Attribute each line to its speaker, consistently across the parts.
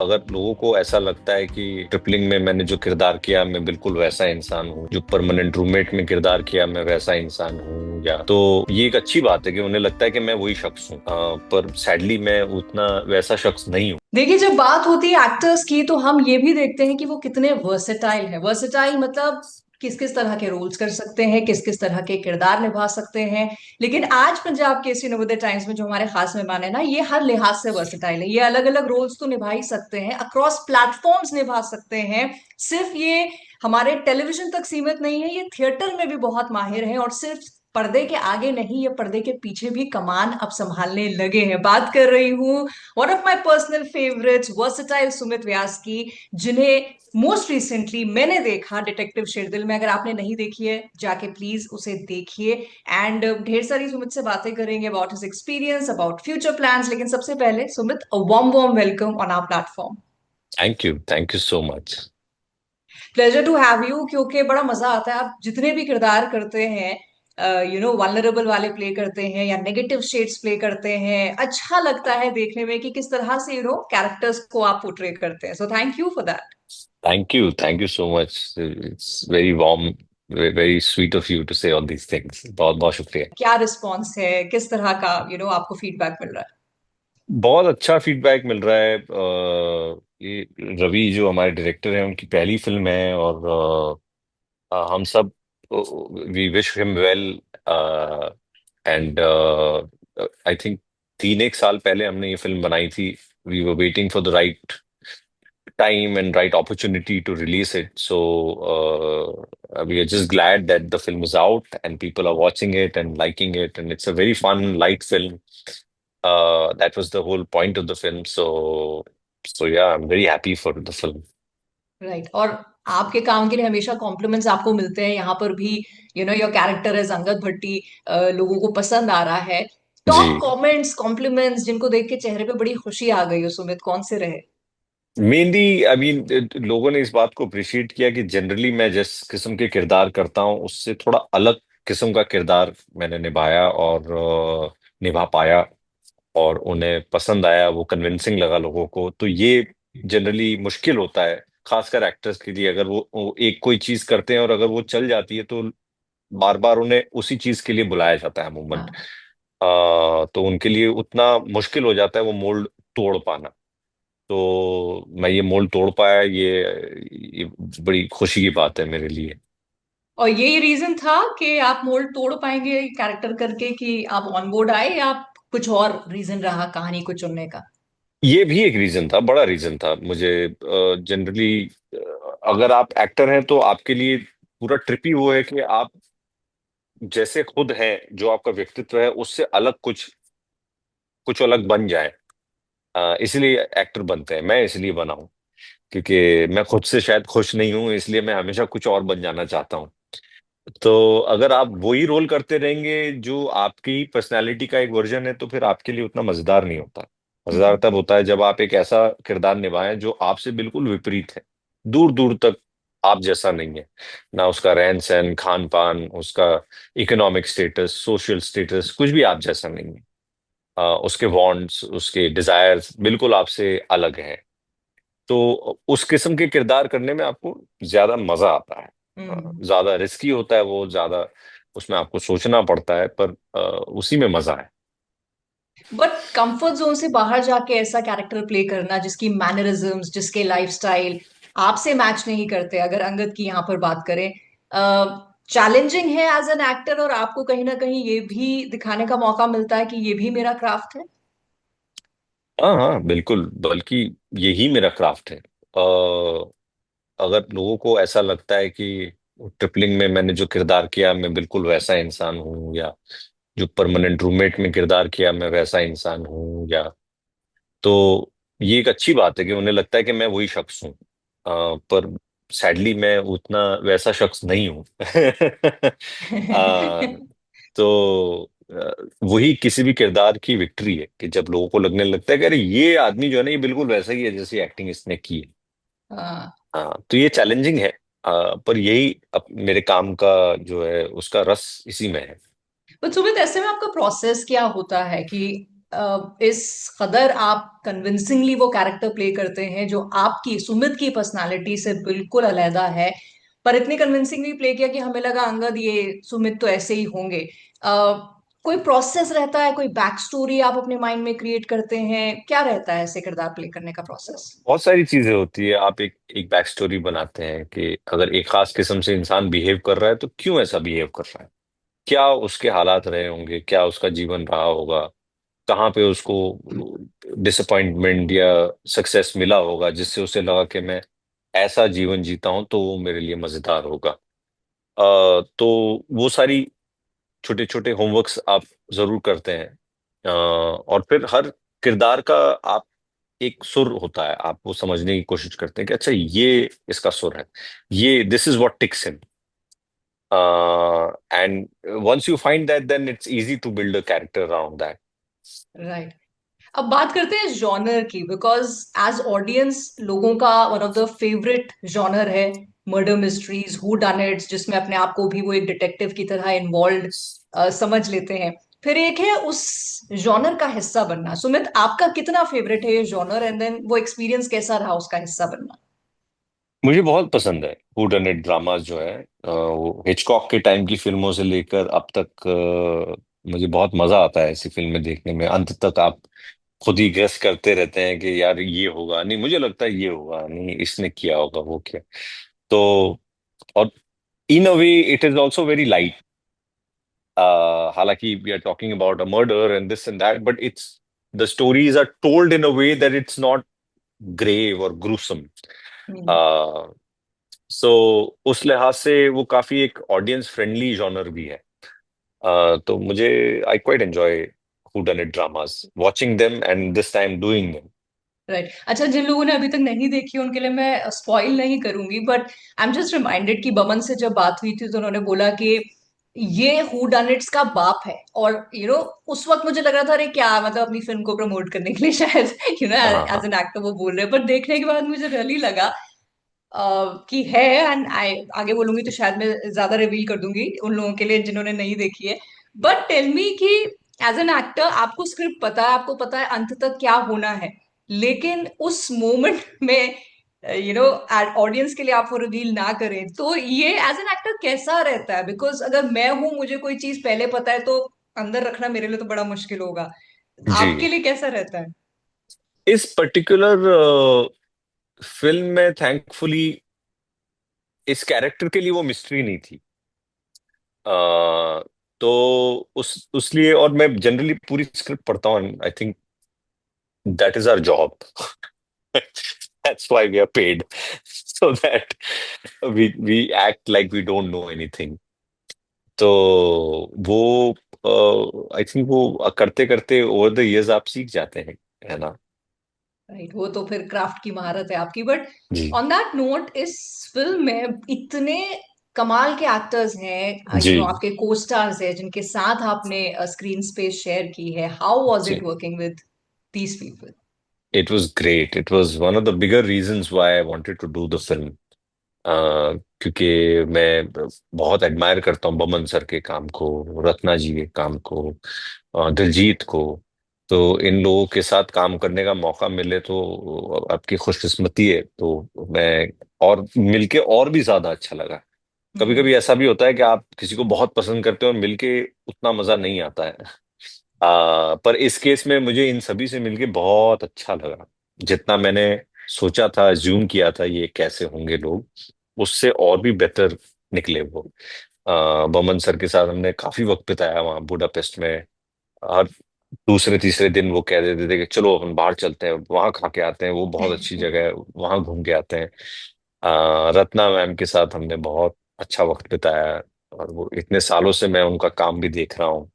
Speaker 1: अगर लोगों को ऐसा लगता है कि ट्रिपलिंग में मैंने जो किरदार किया मैं बिल्कुल वैसा इंसान हूँ, जो परमानेंट रूममेट में किरदार किया मैं वैसा इंसान हूँ, या तो ये एक अच्छी बात है कि उन्हें लगता है कि मैं वही शख्स हूँ। पर सैडली मैं उतना वैसा शख्स नहीं हूँ।
Speaker 2: देखिए, जब बात होती है एक्टर्स की तो हम ये भी देखते हैं कि वो कितने वर्सेटाइल है। वर्सेटाइल मतलब किस किस तरह के रोल्स कर सकते हैं, किस किस तरह के किरदार निभा सकते हैं। लेकिन आज पंजाब केसरी नवोदय टाइम्स में जो हमारे खास मेहमान है ना, ये हर लिहाज से वर्सेटाइल है। ये अलग अलग रोल्स तो निभा ही सकते हैं, अक्रॉस प्लेटफॉर्म्स निभा सकते हैं। सिर्फ ये हमारे टेलीविजन तक सीमित नहीं है, ये थिएटर में भी बहुत माहिर है। और सिर्फ पर्दे के आगे नहीं, ये पर्दे के पीछे भी कमान अब संभालने लगे हैं। बात कर रही हूँ one of my personal favourites, versatile Sumit Vyas की, जिन्हें मोस्ट रिसेंटली मैंने देखा डिटेक्टिव शेरदिल में। अगर आपने नहीं देखी है, जाके प्लीज उसे देखिए। एंड ढेर सारी सुमित से बातें करेंगे about his experience, about future plans. लेकिन सबसे पहले Sumit, a warm warm welcome on our platform.
Speaker 1: Thank you so much.
Speaker 2: Pleasure to have you, क्योंकि बड़ा मजा आता है। आप जितने भी किरदार करते हैं, वल्नरेबल वाले प्ले करते हैं या नेगेटिव शेड्स प्ले करते हैं, अच्छा लगता है देखने में कि किस तरह से कैरेक्टर्स को आप पोर्ट्रे करते हैं। So thank you for that.
Speaker 1: Thank you so much. It's very warm, very sweet of you to say all these things. बहुत बहुत शुक्रिया।
Speaker 2: क्या रिस्पॉन्स है, किस तरह का आपको फीडबैक मिल रहा
Speaker 1: बहुत अच्छा फीडबैक मिल रहा है। ये रवि जो हमारे डायरेक्टर हैं उनकी पहली फिल्म है, और हम सब we wish him well. And I think 3 एक साल पहले हमने ये फिल्म बनाई थी। We were waiting for the right time and right opportunity to release it. So we are just glad that the film is out and people are watching it and liking it. And it's a very fun, light film. That was the whole point of the film. So yeah, I'm very happy for the film.
Speaker 2: है? Right. और आपके काम के लिए हमेशा compliments आपको मिलते हैं। यहाँ पर भी योर कैरेक्टर एज अंगद भट्टी लोगों को पसंद आ रहा है। टॉप
Speaker 1: जी।
Speaker 2: कमेंट्स, कॉम्प्लीमेंट्स जिनको देख के चेहरे पे बड़ी खुशी आ गई हो सुमित, कौन से रहे?
Speaker 1: मेनली आई मीन लोगों ने इस बात को अप्रिशिएट किया कि जनरली मैं जिस किस्म के किरदार करता हूँ उससे थोड़ा अलग किस्म का किरदार मैंने निभाया और निभा पाया, और उन्हें पसंद आया, वो कन्विंसिंग लगा लोगों को। तो ये जनरली मुश्किल होता है खासकर एक्टर्स के लिए। अगर वो एक कोई चीज करते हैं और अगर वो चल जाती है तो बार बार उन्हें उसी चीज के लिए बुलाया जाता है अमूमन।
Speaker 2: हाँ।
Speaker 1: तो उनके लिए उतना मुश्किल हो जाता है वो मोल्ड तोड़ पाना। तो मैं ये मोल्ड तोड़ पाया, ये बड़ी खुशी की बात है मेरे लिए।
Speaker 2: और यही रीजन था कि आप मोल्ड तोड़ पाएंगे कैरेक्टर करके, कि आप ऑन बोर्ड आए, या कुछ और रीजन रहा कहानी को चुनने का?
Speaker 1: ये भी एक रीजन था, बड़ा रीजन था मुझे। जनरली अगर आप एक्टर हैं तो आपके लिए पूरा ट्रिप ही वो है कि आप जैसे खुद हैं, जो आपका व्यक्तित्व है उससे अलग कुछ कुछ अलग बन जाए। इसलिए एक्टर बनते हैं। मैं इसलिए बना हूं क्योंकि मैं खुद से शायद खुश नहीं हूं, इसलिए मैं हमेशा कुछ और बन जाना चाहता हूं। तो अगर आप वही रोल करते रहेंगे जो आपकी पर्सनैलिटी का एक वर्जन है तो फिर आपके लिए उतना मजेदार नहीं होता। मजेदार
Speaker 2: हम्म।
Speaker 1: तब होता है जब आप एक ऐसा किरदार निभाएं जो आपसे बिल्कुल विपरीत है, दूर दूर तक आप जैसा नहीं है। ना उसका रहन सहन, खान पान, उसका इकोनॉमिक स्टेटस, सोशल स्टेटस, कुछ भी आप जैसा नहीं है। उसके वांट्स, उसके डिजायर्स बिल्कुल आपसे अलग हैं। तो उस किस्म के किरदार करने में आपको ज्यादा मजा आता है।
Speaker 2: हम्म।
Speaker 1: ज्यादा रिस्की होता है वो, ज्यादा उसमें आपको सोचना पड़ता है, पर उसी में मजा है।
Speaker 2: बट कंफर्ट जोन से बाहर जाके ऐसा कैरेक्टर प्ले करना जिसकी मैनरिज्म्स, जिसके लाइफस्टाइल आपसे मैच नहीं करते, अगर अंगद की यहाँ पर बात करें, चैलेंजिंग है एज एन एक्टर। और आपको कहीं ना कहीं ये भी दिखाने का मौका मिलता है कि ये भी मेरा क्राफ्ट है।
Speaker 1: हाँ हाँ बिल्कुल, बल्कि यही मेरा क्राफ्ट है। अगर लोगों को ऐसा लगता है कि ट्रिपलिंग में मैंने जो किरदार किया मैं बिल्कुल वैसा इंसान हूँ, या जो परमानेंट रूममेट में किरदार किया मैं वैसा इंसान हूँ, या तो ये एक अच्छी बात है कि उन्हें लगता है कि मैं वही शख्स हूँ। पर सैडली मैं उतना वैसा शख्स नहीं हूँ। तो वही किसी भी किरदार की विक्ट्री है कि जब लोगों को लगने लगता है कि अरे ये आदमी जो है ना, ये बिल्कुल वैसा ही है जैसी एक्टिंग इसने की है।
Speaker 2: हाँ।
Speaker 1: हाँ, तो ये चैलेंजिंग है। पर यही मेरे काम का जो है उसका रस इसी में है।
Speaker 2: बट सुमित, ऐसे में आपका प्रोसेस क्या होता है कि इस कदर आप कन्विंसिंगली वो कैरेक्टर प्ले करते हैं जो आपकी सुमित की पर्सनालिटी से बिल्कुल अलग है, पर इतनी कन्विंसिंगली प्ले किया कि हमें लगा अंगद ये सुमित तो ऐसे ही होंगे। कोई प्रोसेस रहता है, कोई बैक स्टोरी आप अपने माइंड में क्रिएट करते हैं, क्या रहता है ऐसे किरदार प्ले करने का प्रोसेस?
Speaker 1: बहुत सारी चीजें होती है। आप एक एक बैक स्टोरी बनाते हैं कि अगर एक खास किस्म से इंसान बिहेव कर रहा है तो क्यों ऐसा बिहेव कर रहा है, क्या उसके हालात रहे होंगे, क्या उसका जीवन रहा होगा, कहाँ पे उसको डिसअपॉइंटमेंट या सक्सेस मिला होगा जिससे उसे लगा कि मैं ऐसा जीवन जीता हूं तो वो मेरे लिए मजेदार होगा। तो वो सारी छोटे छोटे होमवर्क्स आप जरूर करते हैं। और फिर हर किरदार का आप एक सुर होता है, आप वो समझने की कोशिश करते हैं कि अच्छा ये इसका सुर है, ये this is what ticks him. And once you find that then it's easy to build a character around that.
Speaker 2: Right. अब बात करते हैं जॉनर की, बिकॉज एज ऑडियंस लोगों का one of the favourite genre है murder mysteries, whodunits, जिसमें अपने आप को भी वो एक डिटेक्टिव की तरह इन्वॉल्व समझ लेते हैं। फिर एक है उस जॉनर का हिस्सा बनना। सुमित, आपका कितना फेवरेट है ये जॉनर, एंड देन वो एक्सपीरियंस कैसा रहा उसका हिस्सा बनना?
Speaker 1: मुझे बहुत पसंद है हूडनेट ड्रामास जो है। वो हिचकॉक के टाइम की फिल्मों से लेकर अब तक मुझे बहुत मजा आता है ऐसी फिल्में देखने में। अंत तक आप खुद ही गेस करते रहते हैं कि यार ये होगा, नहीं मुझे लगता है ये होगा, नहीं इसने किया होगा, वो किया। तो और in a way it is also very light. हालांकि we are talking about a murder and this and that, but it's the stories are told in a way that it's not grave or gruesome.
Speaker 2: Hmm.
Speaker 1: So उस लिहाज से वो काफी एक audience friendly genre भी है। तो मुझे I quite enjoy whodunit dramas, watching them and this time doing them.
Speaker 2: Right. अच्छा, जिन लोगों ने अभी तक नहीं देखी उनके लिए मैं स्पॉइल नहीं करूंगी, but I am just reminded कि बमन से जब बात हुई थी तो उन्होंने बोला कि ये हु डन इट्स का बाप है। और उस वक्त मुझे लग रहा था अरे क्या मतलब अपनी फिल्म को प्रमोट करने के लिए शायद
Speaker 1: हाँ
Speaker 2: एज
Speaker 1: हाँ।
Speaker 2: एन एक्टर वो बोल रहे हैं, पर देखने के बाद मुझे रियली लगा कि है। एंड आई आगे बोलूंगी तो शायद मैं ज्यादा रिवील कर दूंगी उन लोगों के लिए जिन्होंने नहीं देखी है। बट टेल मी कि एज एन एक्टर आपको स्क्रिप्ट पता है, आपको पता है अंत तक क्या होना है, लेकिन उस मोमेंट में ऑडियंस के लिए आप वो रिवील ना करें, तो ये एज एन एक्टर कैसा रहता है? बिकॉज अगर मैं हूं, मुझे कोई चीज पहले पता है तो अंदर रखना मेरे लिए तो बड़ा मुश्किल होगा। आपके
Speaker 1: जी,
Speaker 2: लिए कैसा रहता है?
Speaker 1: इस पर्टिकुलर फिल्म में थैंकफुली इस कैरेक्टर के लिए वो मिस्ट्री नहीं थी। तो उस लिए, और मैं जनरली पूरी स्क्रिप्ट पढ़ता हूँ। I think that is our job. That's why we are paid, so that we act like we don't know anything. तो वो आई थिंक वो करते करते ओवर द इयर्स आप सीख जाते हैं, है ना।
Speaker 2: राइट, वो तो फिर क्राफ्ट की महारत है आपकी। But
Speaker 1: ji
Speaker 2: on that note, इस फिल्म में इतने कमाल के एक्टर्स हैं,
Speaker 1: जी
Speaker 2: आपके को स्टार्स हैं जिनके साथ आपने स्क्रीन स्पेस शेयर की है। हाउ वाज
Speaker 1: जी।
Speaker 2: It working with these people?
Speaker 1: It was great. It was one of the bigger reasons why I wanted to do the film. क्योंकि मैं बहुत एडमायर करता हूँ बमन सर के काम को, रत्ना जी के काम को, दिलजीत को। तो इन लोगों के साथ काम करने का मौका मिले तो आपकी खुशकिस्मती है। तो मैं और मिलके और भी ज्यादा अच्छा लगा। कभी
Speaker 2: हम्म।
Speaker 1: कभी ऐसा भी होता है कि आप किसी को बहुत पसंद करते हो और मिलके उतना मजा नहीं आता है। पर इस केस में मुझे इन सभी से मिलके बहुत अच्छा लगा। जितना मैंने सोचा था, ज्यूम किया था ये कैसे होंगे लोग, उससे और भी बेहतर निकले वो। बमन सर के साथ हमने काफी वक्त बिताया वहाँ बुडापेस्ट में। हर दूसरे तीसरे दिन वो कह देते थे कि चलो अपन बाहर चलते हैं, वहां खा के आते हैं, वो बहुत अच्छी जगह है, वहां घूम के आते हैं। रत्ना मैम के साथ हमने बहुत अच्छा वक्त बिताया। और वो इतने सालों से मैं उनका काम भी देख रहा हूँ।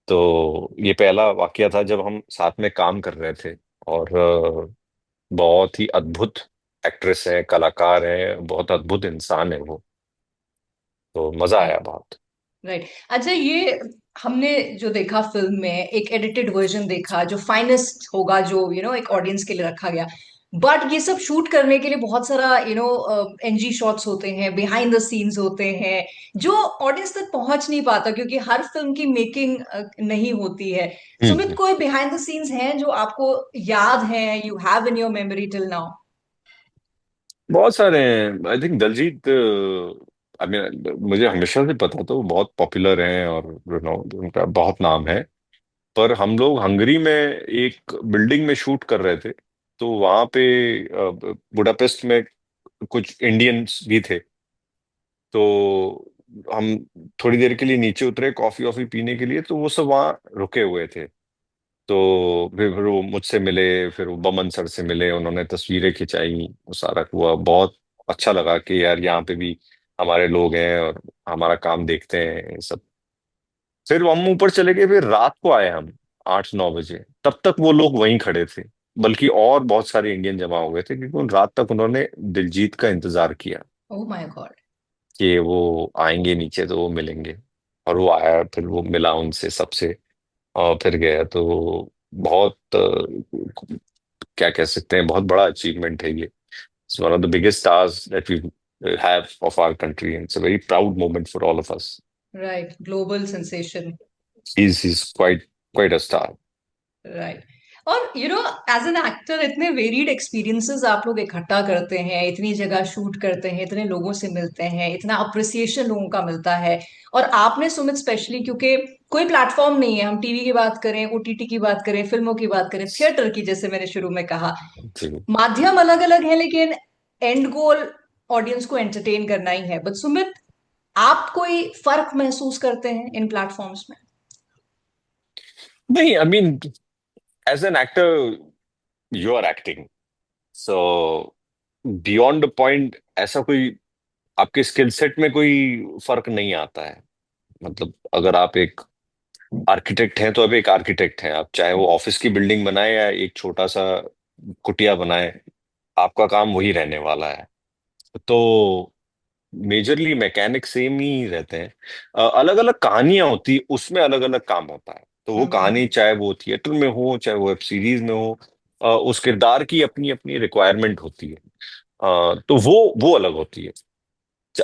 Speaker 1: तो ये पहला वाकया था जब हम साथ में काम कर रहे थे। और बहुत ही अद्भुत एक्ट्रेस है, कलाकार है, बहुत अद्भुत इंसान है वो। तो मजा आया बहुत।
Speaker 2: राइट। अच्छा, ये हमने जो देखा फिल्म में एक एडिटेड वर्जन देखा जो फाइनेस्ट होगा, जो एक ऑडियंस के लिए रखा गया। बट ये सब शूट करने के लिए बहुत सारा एनजी शॉट्स होते हैं, बिहाइंड द सीन्स होते हैं, जो ऑडियंस तक पहुंच नहीं पाता क्योंकि हर फिल्म की मेकिंग नहीं होती है। सुमित,
Speaker 1: हम्म।
Speaker 2: कोई बिहाइंड द सीन्स हैं जो आपको याद है, you have in your memory till now?
Speaker 1: बहुत सारे हैं। I think Diljit, I mean मुझे हमेशा से पता था वो बहुत पॉपुलर हैं और उनका बहुत नाम है। पर हम लोग हंगरी में एक बिल्डिंग में शूट कर रहे थे, तो वहां पे बुडापेस्ट में कुछ इंडियंस भी थे। तो हम थोड़ी देर के लिए नीचे उतरे कॉफी वॉफी पीने के लिए, तो वो सब वहाँ रुके हुए थे। तो फिर वो मुझसे मिले, फिर वो बमन सर से मिले, उन्होंने तस्वीरें खिंचाई, वो सारा हुआ। बहुत अच्छा लगा कि यार यहाँ पे भी हमारे लोग हैं और हमारा काम देखते हैं ये सब। फिर हम ऊपर चले गए, फिर रात को आए हम 8-9 बजे, तब तक वो लोग वहीं खड़े थे। बल्कि और बहुत सारे इंडियन जमा हुए थे, क्योंकि उन रात तक उन्होंने दिलजीत का इंतजार किया
Speaker 2: ओह माय गॉड।
Speaker 1: कि वो आएंगे नीचे तो वो मिलेंगे। और वो आया, फिर वो मिला उनसे सबसे, और फिर गया। तो बहुत क्या कह सकते हैं, बहुत बड़ा अचीवमेंट है ये। It's one of the biggest stars that we have of our country, and it's a very proud moment for all of us.
Speaker 2: Right, global sensation.
Speaker 1: He's quite a star.
Speaker 2: Right. और as an actor इतने varied experiences आप लोग इकट्ठा करते हैं, इतनी जगह shoot करते हैं, इतने लोगों से मिलते हैं, इतना अप्रिसिएशन लोगों का मिलता है। और आपने सुमित स्पेशली, क्योंकि कोई प्लेटफॉर्म नहीं है, हम टीवी की बात करें, ओटीटी की बात करें, फिल्मों की बात करें, थिएटर की, जैसे मैंने शुरू में कहा,
Speaker 1: जी।
Speaker 2: माध्यम अलग अलग है लेकिन एंड गोल ऑडियंस को एंटरटेन करना ही है। बट सुमित, आप कोई फर्क महसूस करते हैं इन प्लेटफॉर्म्स में?
Speaker 1: नहीं, I mean as an actor you are acting, so beyond the point ऐसा कोई आपके स्किल सेट में कोई फर्क नहीं आता है। मतलब अगर आप एक आर्किटेक्ट हैं तो अब एक आर्किटेक्ट हैं आप, चाहे वो ऑफिस की बिल्डिंग बनाए या एक छोटा सा कुटिया बनाए, आपका काम वही रहने वाला है। तो मेजरली मैकेनिक सेम ही रहते हैं। अलग अलग कहानियां होती है, उसमें अलग अलग काम होता है। तो वो
Speaker 2: हम्म।
Speaker 1: कहानी चाहे वो थिएटर में हो चाहे वो वेब सीरीज में हो, उस किरदार की अपनी अपनी रिक्वायरमेंट होती है। तो वो अलग होती है।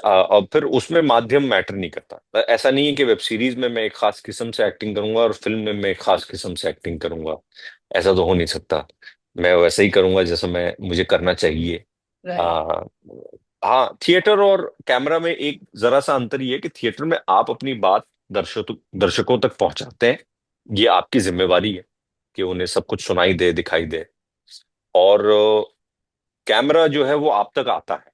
Speaker 1: और फिर उसमें माध्यम मैटर नहीं करता। ऐसा नहीं है कि वेब सीरीज में मैं एक खास किस्म से एक्टिंग करूंगा और फिल्म में मैं एक खास किस्म से एक्टिंग करूंगा। ऐसा तो हो नहीं सकता। मैं वैसा ही करूंगा जैसा मैं मुझे करना चाहिए।
Speaker 2: राइट।
Speaker 1: आ, हाँ, थिएटर और कैमरा में एक जरा सा अंतर ये है कि थिएटर में आप अपनी बात दर्शकों तक पहुंचाते हैं। ये आपकी जिम्मेवारी है कि उन्हें सब कुछ सुनाई दे, दिखाई दे। और कैमरा जो है वो आप तक आता है।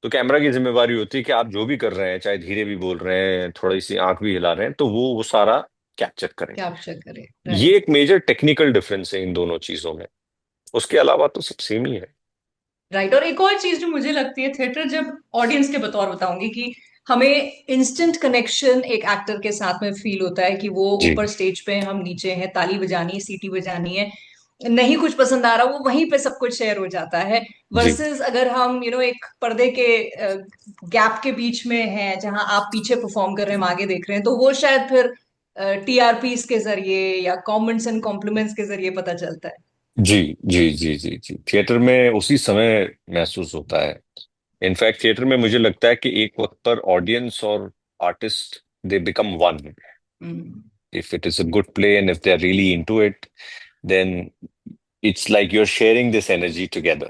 Speaker 1: तो कैमरा की जिम्मेवारी होती है कि आप जो भी कर रहे हैं, चाहे धीरे भी बोल रहे हैं, थोड़ी सी आंख भी हिला रहे हैं, तो वो सारा कैप्चर करें।
Speaker 2: कैप्चर करे।
Speaker 1: ये
Speaker 2: राइट।
Speaker 1: एक मेजर टेक्निकल डिफरेंस है इन दोनों चीजों में। उसके अलावा तो सब सेम ही है।
Speaker 2: राइट। और एक और चीज जो मुझे लगती है, थिएटर, जब ऑडियंस के बतौर बताऊंगी कि हमें इंस्टेंट कनेक्शन एक एक्टर के साथ में फील होता है कि वो
Speaker 1: जी।
Speaker 2: ऊपर स्टेज पे, हम नीचे हैं, ताली बजानी है, सीटी बजानी है, नहीं कुछ पसंद आ रहा, वो वहीं पे सब कुछ शेयर हो जाता है।
Speaker 1: जी।
Speaker 2: वर्सेस अगर हम एक पर्दे के गैप के बीच में हैं, जहां आप पीछे परफॉर्म कर रहे हैं, हम आगे देख रहे हैं, तो वो शायद फिर टीआरपीस के जरिए या कमेंट्स एंड कॉम्प्लीमेंट्स के जरिए पता चलता है।
Speaker 1: जी। जी। जी। जी। जी, थिएटर में उसी समय महसूस होता है। इनफैक्ट थिएटर में मुझे लगता है कि एक वक्त पर ऑडियंस और artist they become one.
Speaker 2: Hmm.
Speaker 1: If it is a good play and if they are really into it, then it's like you're sharing this energy together.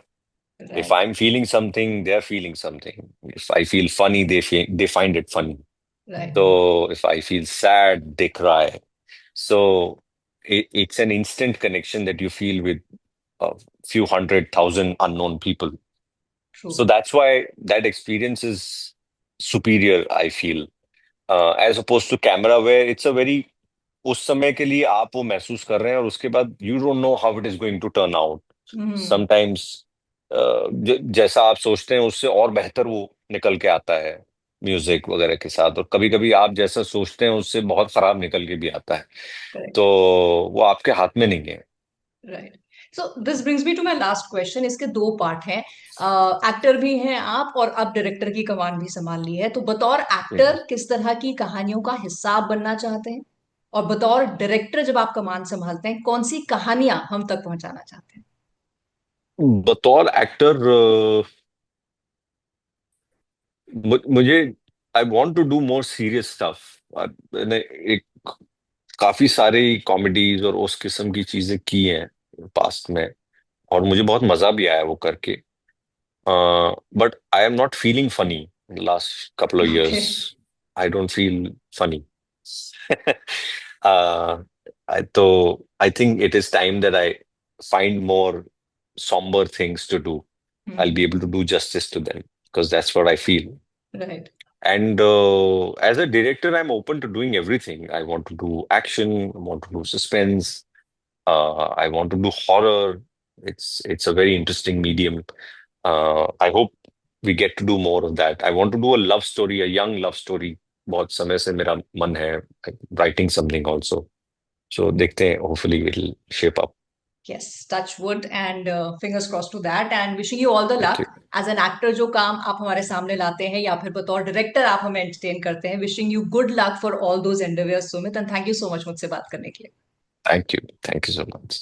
Speaker 1: If
Speaker 2: right.
Speaker 1: I'm feeling something, they're feeling something. If I feel funny, they find it funny.
Speaker 2: Right.
Speaker 1: So if I feel sad, they cry. So it's an instant connection that you feel with a few 100,000 unknown people.
Speaker 2: True.
Speaker 1: So that's why that experience is superior, I feel, as opposed to camera, where it's a very, उस समय के लिए आप वो महसूस कर रहे हैं और उसके बाद you don't know how it is going to turn out.
Speaker 2: Hmm.
Speaker 1: Sometimes जैसा आप सोचते हैं उससे और बेहतर वो निकल के आता है म्यूजिक वगैरह के साथ, और कभी कभी आप जैसा सोचते हैं उससे बहुत खराब निकल के भी आता है। तो
Speaker 2: करेक्ट।
Speaker 1: वो आपके हाथ में नहीं है।
Speaker 2: Right. So this brings me to my last question. इसके दो पार्ट हैं। एक्टर भी हैं आप, और अब डायरेक्टर की कमान भी संभाल ली है, तो बतौर
Speaker 1: हम्म।
Speaker 2: एक्टर किस तरह की कहानियों का हिस्सा आप बनना चाहते हैं? और बतौर डायरेक्टर जब आप कमान संभालते हैं, कौन सी कहानियां हम तक पहुंचाना चाहते हैं?
Speaker 1: बतौर एक्टर मुझे I want to do more serious stuff. मैंने एक काफी सारी कॉमेडीज और उस किस्म की चीजें की हैं पास्ट में, और मुझे बहुत मजा भी आया वो करके। But I am not feeling funny last couple of
Speaker 2: okay.
Speaker 1: Years. I don't feel funny. तो I think it is time that I find more somber things to do. I'll be able to do justice to them because that's what I feel.
Speaker 2: Right.
Speaker 1: And as a director, I'm open to doing everything. I want to do action, I want to do suspense, I want to do horror. It's a very interesting medium. I hope we get to do more of that. I want to do a love story, a young love story. बहुत समय से मेरा मन है writing something also. So देखते हैं. Hopefully it'll shape up.
Speaker 2: Yes, touch wood and fingers cross to that and wishing you all the
Speaker 1: Thank
Speaker 2: luck
Speaker 1: you.
Speaker 2: As an actor. जो काम आप हमारे सामने लाते हैं या फिर बतौर डायरेक्टर आप हमें एंटरटेन करते हैं, wishing you good luck for all those endeavours Sumit, and thank you so much मुझसे बात करने के लिए।
Speaker 1: Thank you. Thank you so much.